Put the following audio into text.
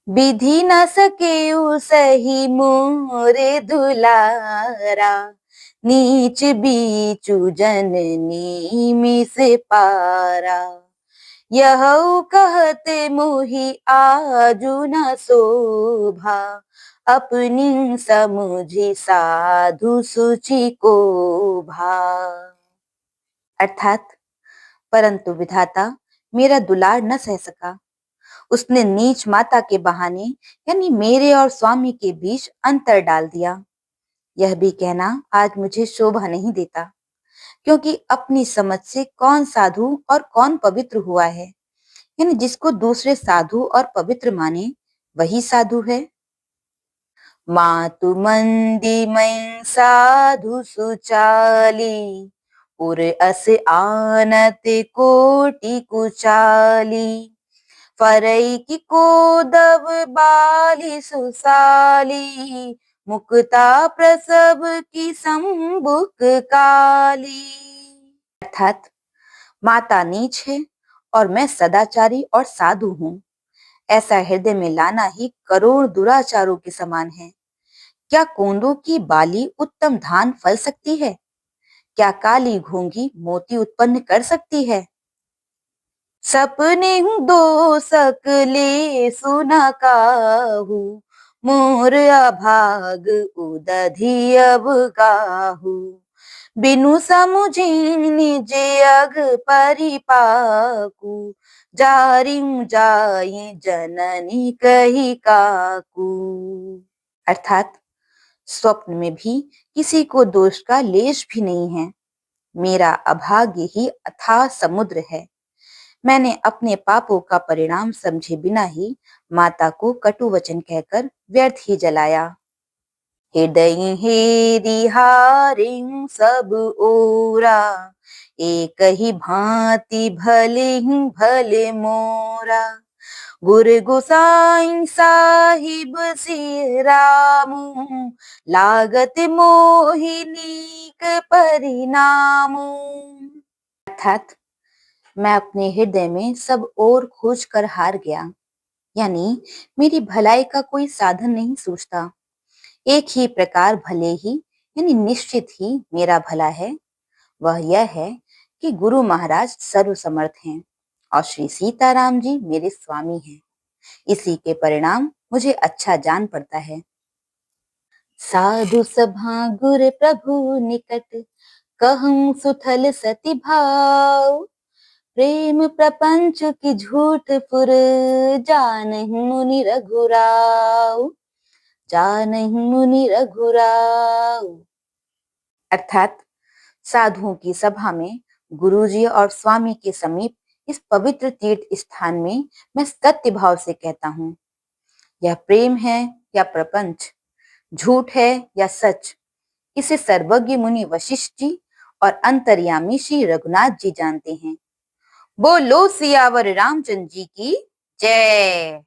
विधि न सके सही मोरे दुलारा, नीच बीचु जननी मिस पारा। यह कहते मोहि आजु न शोभा, अपनी समुझी साधु सुचि को भा। अर्थात परंतु विधाता मेरा दुलार न सह सका। उसने नीच माता के बहाने यानी मेरे और स्वामी के बीच अंतर डाल दिया। यह भी कहना आज मुझे शोभा नहीं देता, क्योंकि अपनी समझ से कौन साधु और कौन पवित्र हुआ है, यानी जिसको दूसरे साधु और पवित्र माने वही साधु है। मातु मंदी मैं साधु सुचाली, उर अस आनत कोटि कुचाली। फरई की कोदब बाली सुसाली, मुक्ता प्रसव की संबुक काली। अर्थात माता नीच है और मैं सदाचारी और साधु हूँ। ऐसा हृदय में लाना ही करोड़ दुराचारों के समान है। क्या कोंदों की बाली उत्तम धान फल सकती है? क्या काली घोंगी मोती उत्पन्न कर सकती है? सपने दो सकले सुना काहू, मोर अभाग उदधि अब गाहू। बिनु समुझी निज अग परिपाकू, जारिम जाई जननी कही काकू। अर्थात स्वप्न में भी किसी को दोष का लेश भी नहीं है। मेरा अभाग्य ही अथाह समुद्र है। मैंने अपने पापों का परिणाम समझे बिना ही माता को कटु वचन कहकर व्यर्थ ही जलाया। हृदय हेरि हारिं सब ओरा, एक ही भांति भले ही भले मोरा। गुरु गोसाई साहिब सिय रामू, लागत मोहिनीक परिणामू। अर्थात मैं अपने हृदय में सब ओर खोज कर हार गया, यानी मेरी भलाई का कोई साधन नहीं सूझता। एक ही प्रकार भले ही यानी निश्चित ही मेरा भला है, वह यह है कि गुरु महाराज सर्वसमर्थ हैं और श्री सीताराम जी मेरे स्वामी हैं। इसी के परिणाम मुझे अच्छा जान पड़ता है। साधु सभा गुर प्रभु निकट, कहूं सुथल सति भाव। प्रेम प्रपंच की झूठ पुर, जानहि मुनि रघुराव। जानहि मुनि रघुराव। अर्थात साधुओं की सभा में गुरुजी और स्वामी के समीप इस पवित्र तीर्थ स्थान में मैं सत्य भाव से कहता हूँ, यह प्रेम है या प्रपंच, झूठ है या सच, इसे सर्वज्ञ मुनि वशिष्ठ जी और अंतर्यामी श्री रघुनाथ जी जानते हैं। बोलो सियावर रामचंद्र जी की जय।